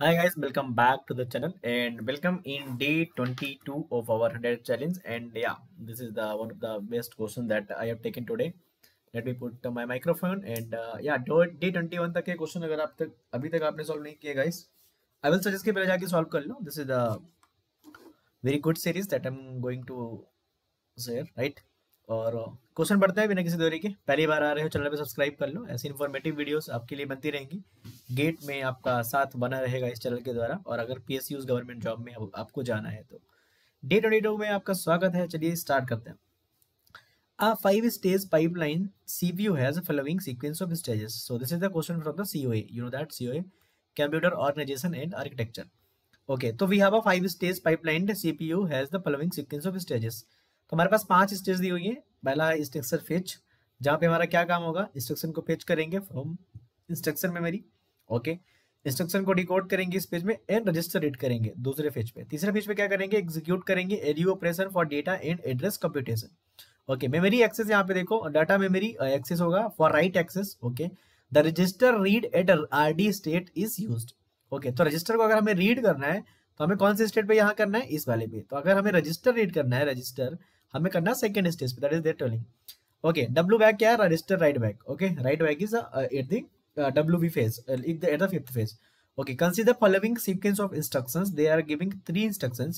Hi guys, welcome back to the channel and welcome in day 22 of our 100 challenge. And yeah, this is the one of the best question that I have taken today. Let me put my microphone and day 21 तक के question अगर आप तक अभी तक आपने solve नहीं किए गाइस, आई विल सजेस्ट कि पहले जाके सॉल्व कर लो. This is the very good series that I am going to share, right. और क्वेश्चन बढ़ता है बिना किसी देरी के. पहली बार आ रहे हो चैनल पे सब्सक्राइब कर लो, ऐसी इन्फॉर्मेटिव वीडियोस आपके लिए बनती रहेंगी. गेट में आपका साथ बना रहेगा इस चैनल के द्वारा. और अगर पीएसयू गवर्नमेंट जॉब में आपको जाना है तो डे 22 में आपका स्वागत है. चलिए स्टार्ट करते हैं. A 5-stage pipeline CPU has a following sequence of stages. So this is the question from the COA. You know that COA, Computer Organization and Architecture. Okay, तो we have a 5-stage pipeline. The CPU has the following sequence of stages. तो हमारे पास 5 stage दी हुई है. पहला instruction fetch, जहाँ पे हमारा क्या काम होगा, इंस्ट्रक्शन को फेच करेंगे from instruction memory. Okay, instruction को डिकोड करेंगे इस पेज में एंड रजिस्टर रीड करेंगे दूसरे फेज पे. तीसरे फेज पे क्या करेंगे, एग्जीक्यूट करेंगे ALU operation for data and address computation. Okay, memory access यहाँ पे देखो, डाटा मेमोरी एक्सेस होगा for write access. Okay, the register read at RD state is used. Okay, तो रजिस्टर को अगर हमें रीड करना है तो हमें कौन से स्टेट पे यहाँ करना है, इस वाले पे. तो अगर हमें रजिस्टर रीड करना है, रजिस्टर हमें करना है सेकंड स्टेज पे, that is there telling. Okay, W back क्या है, register write back. Okay, write back is at the WV phase, at the fifth phase. Okay, consider following sequence of instructions. They are giving 3 instructions.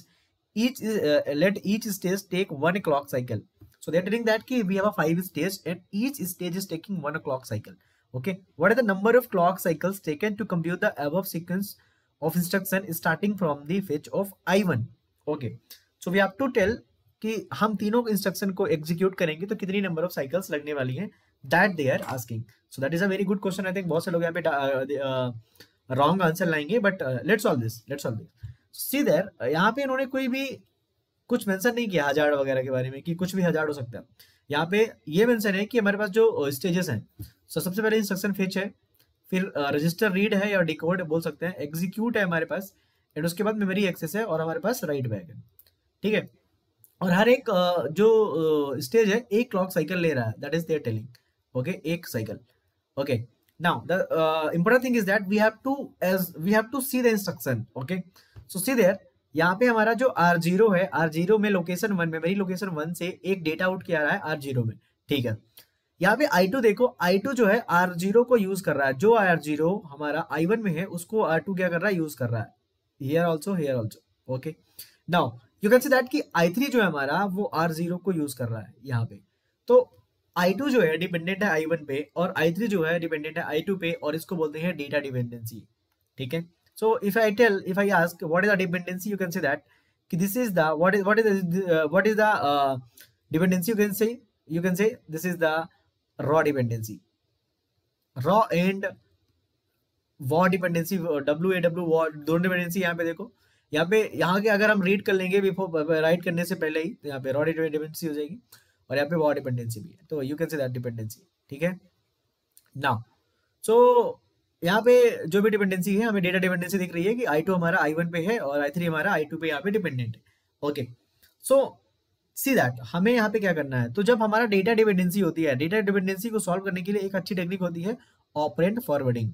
Let each stage take 1 clock cycle. So they are telling that we have a 5 stage and each stage is taking 1 clock cycle. Okay, what are the number of clock cycles taken to compute the above sequence of instruction starting from the fetch of I1? Okay, so we have to tell कि हम तीनों instruction को execute करेंगे तो कितनी number of cycles लगने वाली हैं, that they are asking. So that is a very good question. I think बहुत से लोग यहाँ पे रॉन्ग आंसर लाएंगे, but let's solve this. See there, यहाँ पे इन्होंने कोई भी कुछ मेंशन नहीं किया हजार्ड वगैरह के बारे में कि कुछ भी हजार्ड हो सकता है. यहाँ पे ये मेंशन है कि हमारे पास जो स्टेजेस हैं, सबसे पहले इंस्ट्रक्शन फेच है, फिर रजिस्टर रीड है या डिकोड बोल सकते हैं, एग्जीक्यूट है हमारे पास, एंड उसके बाद मेमोरी एक्सेस है और हमारे पास राइट बैक है. ठीक है, और हर एक जो स्टेज है एक क्लॉक साइकिल ले रहा है, that is there telling. Okay, एक cycle. Okay, now the important thing is that we have to see the instruction. Okay, so see there, यहाँ पे हमारा जो R0 है, R0 में लोकेशन 1, मेमोरी लोकेशन 1 से एक डेटा आउट किया रहा है R0 में. ठीक है, यहाँ पे I2 देखो, I2 जो है R0 को यूज कर रहा है, जो R0 हमारा I1 में है उसको R2 क्या कर रहा है, यूज कर रहा है. Here also. Okay, now you can see that कि I3 जो है हमारा वो R0 को यूज कर रहा है यहाँ पे. तो I2 जो है डिपेंडेंट है I1 पे और I3 जो है डिपेंडेंट है I2 पे, और इसको बोलते हैं डेटा डिपेंडेंसी. ठीक है, so if I ask what is the dependency, you can say that कि this is the what is the dependency. You can say this is the raw dependency, raw and वॉ dependency, WAW दोनों dependency. यहाँ पे देखो, यहाँ के अगर हम रीड कर लेंगे बिफोर राइट करने से पहले ही, तो यहाँ पे रॉ डिपेंडेंसी हो जाएगी और यहाँ पे वॉ डिपेंडेंसी भी है. तो you can say that dependency. ठीक है, नाउ सो यहाँ पे जो भी डिपेंडेंसी है, हमें डेटा डिपेंडेंसी दिख रही है कि I2 हमारा I1 पे है और I3 हमारा I2 पे यहाँ पे डिपेंडेंट है. ओके, सो सी दैट हमें यहाँ पे क्या करना है. तो जब हमारा डेटा डिपेंडेंसी होती है, डेटा डिपेंडेंसी को सॉल्व करने के लिए एक अच्छी टेक्निक होती है ऑपरेंड फॉरवर्डिंग.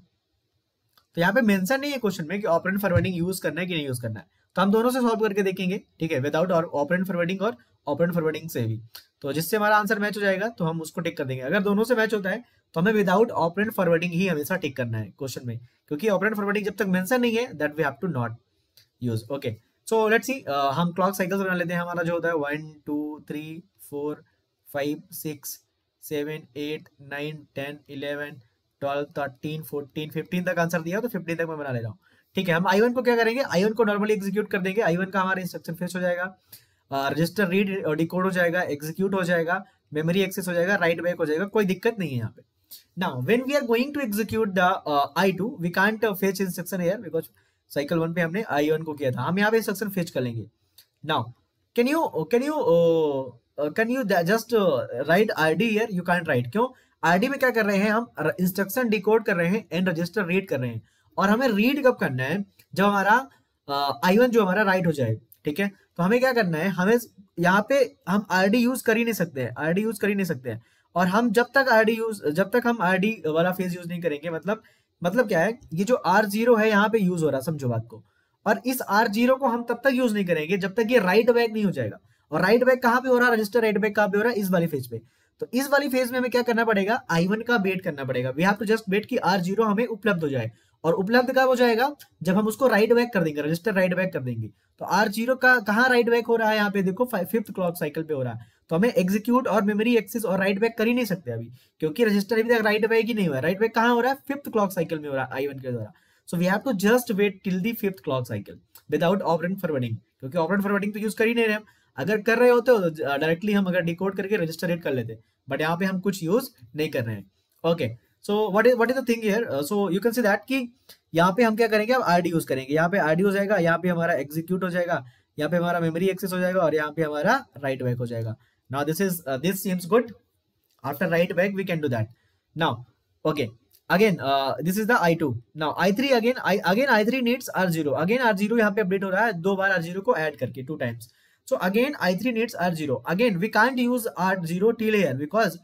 तो यहाँ पे मेंशन नहीं है क्वेश्चन में कि ऑपरेंड फॉरवर्डिंग यूज करना है कि नहीं यूज करना है, तो हम दोनों से सॉल्व करके देखेंगे. ठीक है, विदाउट ऑपरेंड फॉरवर्डिंग और ऑपरेंड फॉरवर्डिंग से भी. तो जिससे हमारा आंसर मैच हो जाएगा तो हम उसको टिक कर देंगे. अगर दोनों से मैच होता है तो हमें विदाउट ऑपरेंड फॉरवर्डिंग ही हमेशा टिक करना है क्वेश्चन में, क्योंकि ऑपरेंड फॉरवर्डिंग जब तक मेंशन नहीं है that we have to not use. Okay, so let's see, हम क्लॉक साइकिल्स बना लेते हैं. हमारा जो होता है 1 2 3 4 5 6 7 8 9 10 11 12 13 14 15 तक आंसर दिया, तो 15 तक मैं बना ले रहा हूँ. ठीक है, हम I1 को क्या करेंगे, I1 को नॉर्मली एग्जीक्यूट कर देंगे. I1 का हमारा इंस्ट्रक्शन फेच हो जाएगा, रजिस्टर रीड और डिकोड हो जाएगा, एग्जीक्यूट हो जाएगा, मेमोरी एक्सेस हो जाएगा, राइट बैक हो जाएगा, कोई दिक्कत नहीं है यहाँ पे. Now when we are going to execute the I2, we can't fetch instruction here because cycle 1 पे हमने I1 को किया था. हम यहाँ पे इंस्ट्रक्शन फेच कर लेंगे. Now can you just right RD here, you can't right. क्यों, RD में क्या कर रहे हैं, हम इंस्ट्रक्शन डिकोड कर रहे हैं एंड रजिस्टर रीड कर रहे हैं, और हमें रीड कब करना है, जब हमारा I1 जो हमारा राइट हो जाए. ठीक है, तो हमें क्या करना है, हमें यहाँ पे हम RD यूज कर ही नहीं सकते हैं, और हम जब तक हम RD वाला फेज यूज नहीं करेंगे, मतलब मतलब क्या है, ये जो R0 है यहाँ पे यूज हो रहा है, समझो बात को। और इस R0 को हम तब तक यूज नहीं करेंगे जब तक ये राइट बैक नहीं हो जाएगा। और राइट बैक कहाँ पे हो रहा है, रजिस्टर राइट बैक कहाँ पे हो रहा है, इस वाली फेज पे। तो इस वाली फेज में हमें क्या करना पड़ेगा, I1 का वेट करना पड़ेगा। We have to just wait कि R0 हमें उपलब्ध हो जाए। और उपलब्ध कब हो जाएगा, जब हम उसको राइट बैक कर देंगे, रजिस्टर राइट बैक कर देंगे। तो R0 का कहाँ राइट बैक हो रहा है, यहाँ पे देखो 5th क्लॉक साइकिल पे हो रहा है। तो हमें एग्जीक्यूट और मेमोरी एक्सेस और राइट बैक कर ही नहीं सकते अभी, क्योंकि रजिस्टर अभी तक राइट बैक ही नहीं हुआ है। राइट बैक कहाँ हो रहा है, 5th क्लॉक साइकिल में हो रहा है I1 के द्वारा। So we have to just wait till the 5th clock cycle without operand forwarding, क्योंकि ऑपरेंड फॉरवर्डिंग तो यूज कर ही नहीं रहे हम। अगर कर रहे होते तो डायरेक्टली हम अगर डिकोड करके रजिस्टर रेट कर लेते, बट यहाँ पे हम कुछ यूज नहीं कर रहे हैं। Okay, so what is the thing here, so you can see that कि यहाँ पे हम क्या करेंगे, अब आरडी यूज करेंगे। यहाँ पे आरडी हो जाएगा, यहाँ पे हमारा एग्जीक्यूट हो जाएगा, यहाँ पे हमारा मेमोरी एक्सेस हो जाएगा, और यहाँ पे हमारा राइट बैक हो जाएगा। Now this seems good. After write back we can do that. Now okay, again this is the I2. now I3 again I3 needs R0, again R0 यहाँ पे अपडेट हो रहा है, 2 बार R0 को ऐड करके 2 times. so again I3 needs R0. again we can't use R0 till here because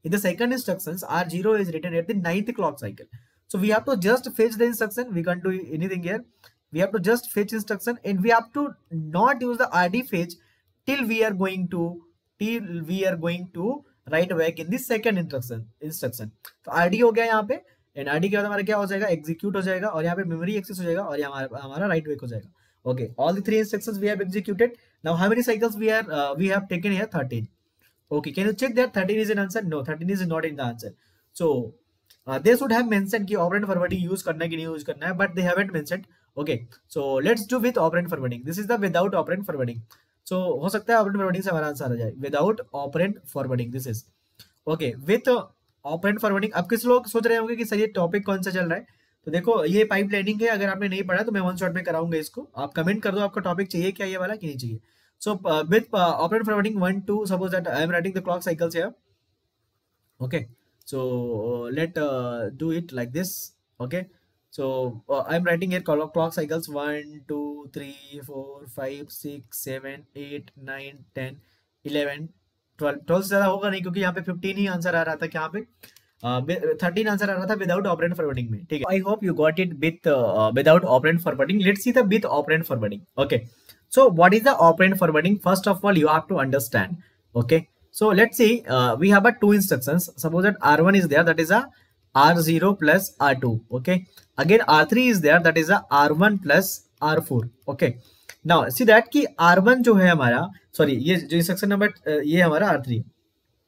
in the second instructions R0 is written at the 9th clock cycle. so we have to just fetch the instruction, we can't do anything here. We have to just fetch instruction and we have to not use the RD fetch till we are going to write back in the second instruction. तो RD हो गया यहाँ पे, and RD के बाद हमारा क्या हो जाएगा, एग्जीक्यूट हो जाएगा, और यहाँ पे मेमोरी एक्सेस हो जाएगा, और यहाँ हमारा राइट बैक हो जाएगा। Okay, all the 3 instructions we have executed. Now how many cycles we have taken here, 13. Okay, can you check that 13 is an answer? No, 13 is not in the answer. So they should have mentioned कि operand forwarding use करना है कि नहीं use करना है, but they haven't mentioned. Okay, so let's do with operand forwarding. This is the without operand forwarding. So हो सकता है operand forwarding से हमारा आंसर आ जाए, without operand forwarding this is. Okay, with operand forwarding। अब किस लोग सोच रहे होंगे कि सर ये टॉपिक कौन सा चल रहा है, तो देखो ये पाइपलाइनिंग है। अगर आपने नहीं पढ़ा तो मैं वन शॉट में कराऊंगा इसको, आप कमेंट कर दो आपका टॉपिक चाहिए क्या ये वाला कि नहीं चाहिए। So with operand forwarding 1, 2, suppose that I am writing the clock cycles here. Okay, so let do it like this. Okay, so I am writing here clock cycles 1, 2, 3, 4, 5, 6, 7, 8, 9, 10, 11, 12 से ज्यादा होगा नहीं, क्योंकि यहाँ पे 15 ही आंसर आ रहा था, यहाँ पे 13 आंसर आ रहा था विदाउट ऑपरेंड फॉरवर्डिंग में। ठीक है, I hope you got it with without operand forwarding. Let's see the with operand forwarding. Okay, so what is the operand forwarding? First of all you have to understand. Okay, so let's see, we have a 2 instructions. Suppose that R1 is there, that is a R0 plus R2. Okay, again R3 is there, that is a R1 plus R4. Okay, now see that कि R1 जो है हमारा, sorry ये जो instruction number ये हमारा R3,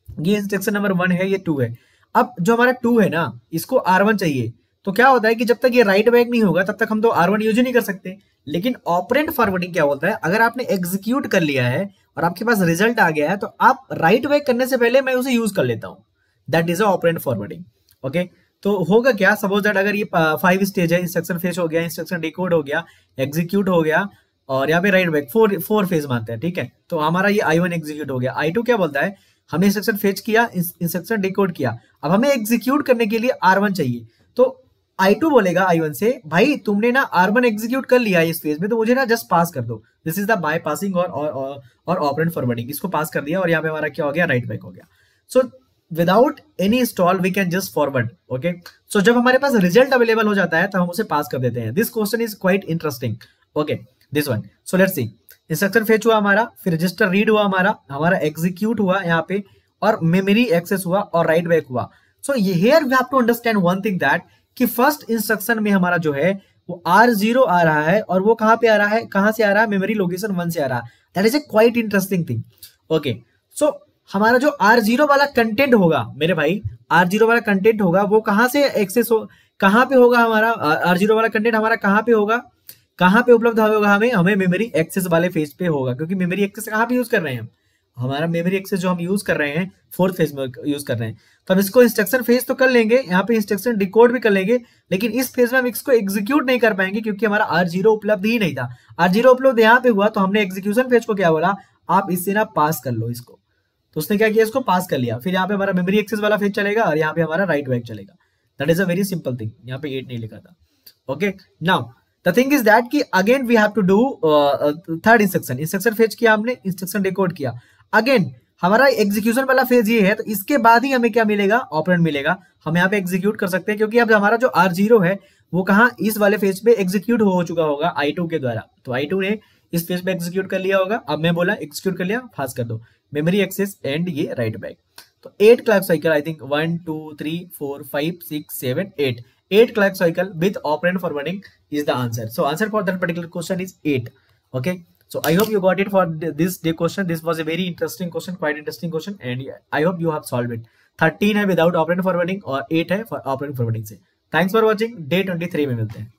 ये instruction number 1 है, ये 2 है। अब जो हमारा 2 है ना, इसको R1 चाहिए, तो क्या होता है कि जब तक ये राइट बैक नहीं होगा तब तक हम तो R1 यूज ही नहीं कर सकते। लेकिन ऑपरेंड फॉरवर्डिंग क्या बोलता है, अगर आपने एग्जीक्यूट कर लिया है और आपके पास रिजल्ट आ गया है, तो आप राइट बैक करने से पहले मैं उसे यूज कर लेता हूं, that is operand forwarding. Okay, तो होगा क्या, सपोज दैट अगर ये 5 स्टेज है, इंस्ट्रक्शन फेच हो गया, इंस्ट्रक्शन डिकोड हो गया, एग्जीक्यूट हो गया, और यहाँ पे राइट बैक 4 फेज मानते हैं। ठीक है, तो हमारा ये I1 एग्जीक्यूट हो गया। I2 क्या बोलता है, हमने इंस्ट्रक्शन फेच किया, इंस्ट्रक्शन डिकोड किया, अब हमें एग्जीक्यूट करने के लिए R1 चाहिए। तो I2 बोलेगा I1 से, भाई तुमने ना R1 एग्जीक्यूट कर लिया इस फेज में, तो मुझे ना जस्ट पास कर दो। This is the by passing और ऑपरेंड फॉरवर्डिंग। इसको पास कर दिया और यहाँ पे हमारा क्या हो गया, राइट बैक हो गया। So without any install we can just forward. Okay, so जब हमारे पास रिजल्ट अवेलेबल हो जाता है तो हम उसे पास कर देते हैं। This question is quite interesting. Okay, this one. So let's C, instruction fetch हुआ हमारा, फिर रजिस्टर रीड हुआ हमारा एग्जीक्यूट हुआ यहाँ पे, और मेमोरी एक्सेस हुआ, और राइट बैक हुआ। So here we have to understand one thing, that कि फर्स्ट इंस्ट्रक्शन में हमारा जो है वो R0 आ रहा है, और वो कहां पे आ रहा है, कहां से आ रहा है, मेमोरी लोकेशन 1 से आ रहा है। That is a quite interesting thing. Okay, so हमारा जो R0 वाला कंटेंट होगा मेरे भाई, R0 वाला कंटेंट होगा, वो कहां से एक्सेस हो, कहां पे होगा हमारा R0 वाला कंटेंट, हमारा कहां पे होगा, कहां पे उपलब्ध होगा, हमें मेमोरी एक्सेस वाले फेज पे होगा, क्योंकि मेमोरी एक्सेस कहां पे यूज कर रहे हैं हम, हमारा मेमोरी एक्सेस जो हम यूज कर रहे हैं 4th फेज में यूज कर रहे हैं। तो हम इसको इंस्ट्रक्शन फेज तो कर लेंगे, यहाँ पे इंस्ट्रक्शन डिकोड भी कर लेंगे, लेकिन इस फेज में हम इसको एग्जीक्यूट नहीं कर पाएंगे, क्योंकि हमारा R0 उपलब्ध ही नहीं था। R0 उपलब्ध यहाँ पे हुआ, तो हमने एग्जीक्यूशन फेज को क्या बोला, आप इससे ना पास कर लो इसको। तो उसने क्या किया, इसको पास कर लिया। फिर यहाँ पे हमारा मेमोरी एक्सेस वाला फेज चलेगा, और यहाँ पे हमारा राइट बैक चलेगा। That is a very simple thing. यहाँ पे 8 नहीं लिखा था। Okay, now the thing is that कि again we have to do third instruction fetch किया हमने, इंस्ट्रक्शन डिकोड किया। अगेन हमारा एग्जीक्यूशन वाला फेज ये है, तो इसके बाद ही हमें क्या मिलेगा, ऑपरेंड मिलेगा। हम यहाँ पे एग्जीक्यूट कर सकते हैं, क्योंकि अब हमारा जो R0 है वो कहाँ, इस वाले फेज पे एग्जीक्यूट हो चुका होगा I2 के द्वारा। तो I2 ने इस फेज पे एग्जीक्यूट कर लिया होगा। अब मैं बोला एग्जीक्यूट कर लिया, फास्ट कर दो, मेमोरी एक्सेस एंड ये राइट बैक। तो 8 clock cycle, I think 1 2 3 4 5 6 7 8 clock cycle with operand forwarding is the answer. So answer for that particular question is 8. Okay, so I hope you got it for this day question. This was a very interesting question, quite interesting question, and I hope you have solved it. 13 है without operand forwarding और 8 है for operand forwarding से। Thanks for watching. Day 23 में मिलते हैं।